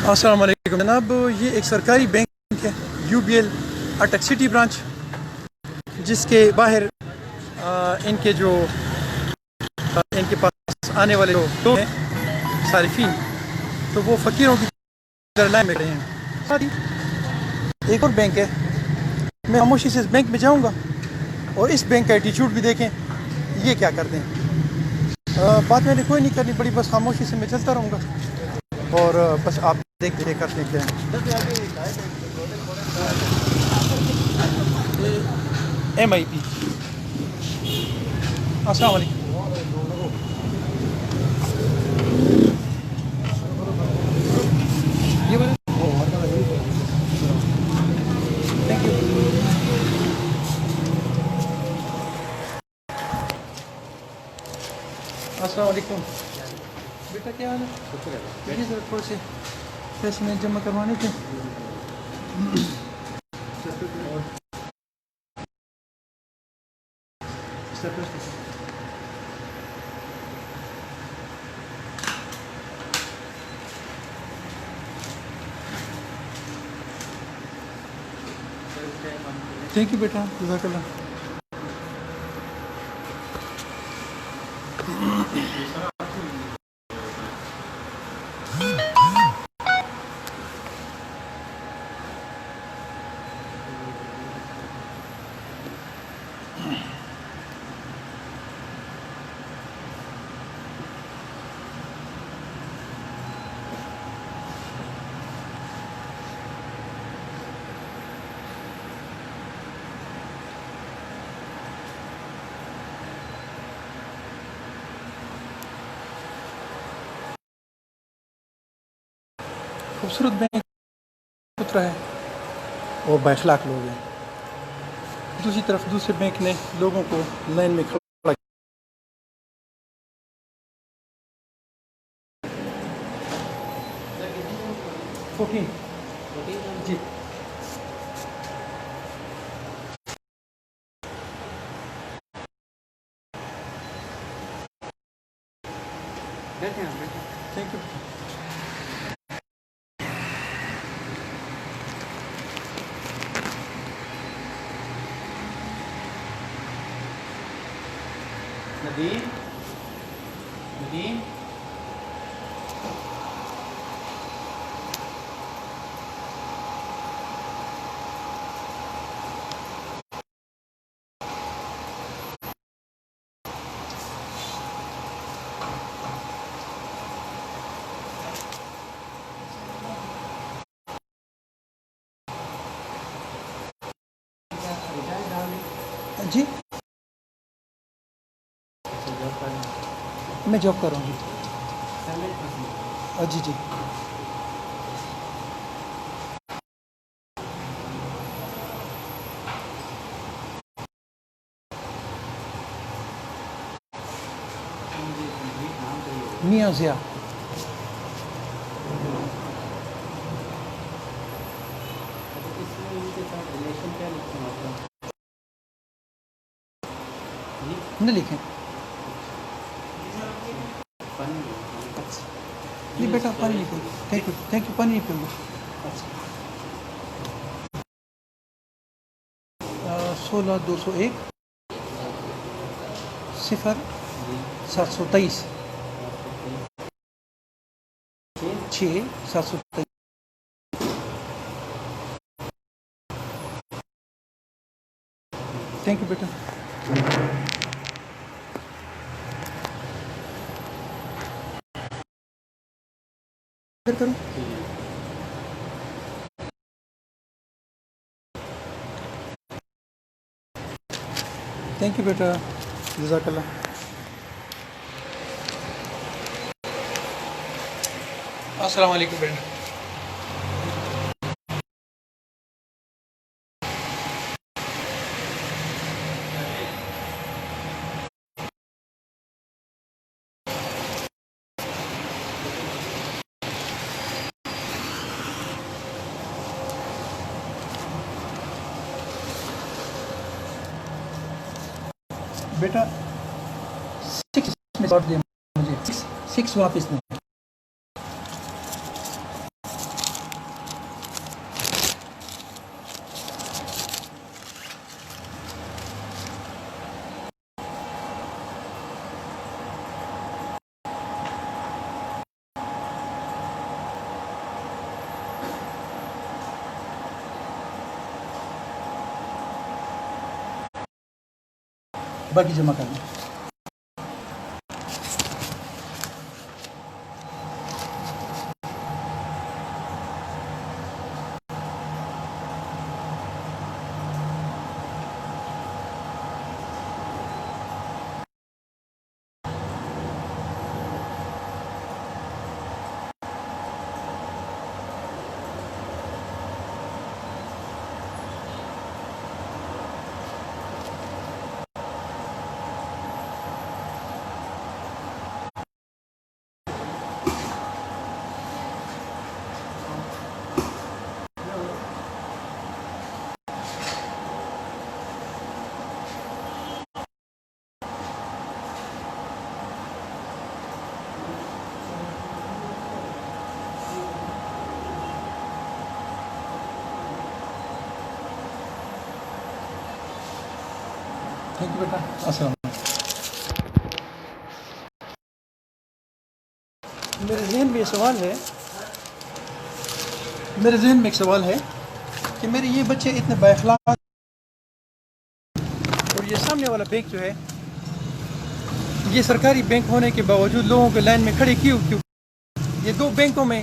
अस्सलाम वालेकुम जनाब, ये एक सरकारी बैंक है UBL अटक सिटी ब्रांच, जिसके बाहर इनके जो इनके पास आने वाले जो हैं सारिफीन, तो वो फ़कीरों की तरह लाइन में खड़े हैं। साथ ही एक और बैंक है, मैं खामोशी से इस बैंक में जाऊंगा और इस बैंक का एटीट्यूड भी देखें, ये क्या करते हैं। बात मैंने कोई नहीं करनी पड़ी, बस खामोशी से मैं चलता रहूँगा और बस आप देखते करते क्या है। MIP। अस्सलाम वालेकुम। ये वाला थैंक यू। अस्सलाम वालेकुम बेटा, क्या हाल है? देखिए सर, थोड़े से पैसे में जमा करवाने थे। थैंक यू बेटा, जज़ाकल्लाह। खूबसूरत बैंक उतरा है और बाइखलाक लोग हैं। दूसरी तरफ दूसरे बैंक ने लोगों को लाइन में खड़ा 14 जी। Thank you. नदीम नदीम जी, मैं जॉब कर रहा हूँ जी। जी मियाँ ज़िया। नहीं लिखें, नहीं बेटा, पानी लिखो। थैंक यू, पानी नहीं पीऊँगा। 16 201 0 723 6 723। थैंक यू बेटा। करूँ? थैंक यू बेटा, जज़ाकल्लाह। अस्सलाम वालेकुम बेटा। बेटा 6 में शॉट दिया मुझे, 6 वापस नहीं। बाकी जमा कर लें। थैंक यू बेटा। अस्सलाम। मेरे जहन में एक सवाल है कि मेरे ये बच्चे इतने बाअखलाक और ये सामने वाला बैंक जो है ये सरकारी बैंक होने के बावजूद लोगों के लाइन में खड़े क्यों? ये दो बैंकों में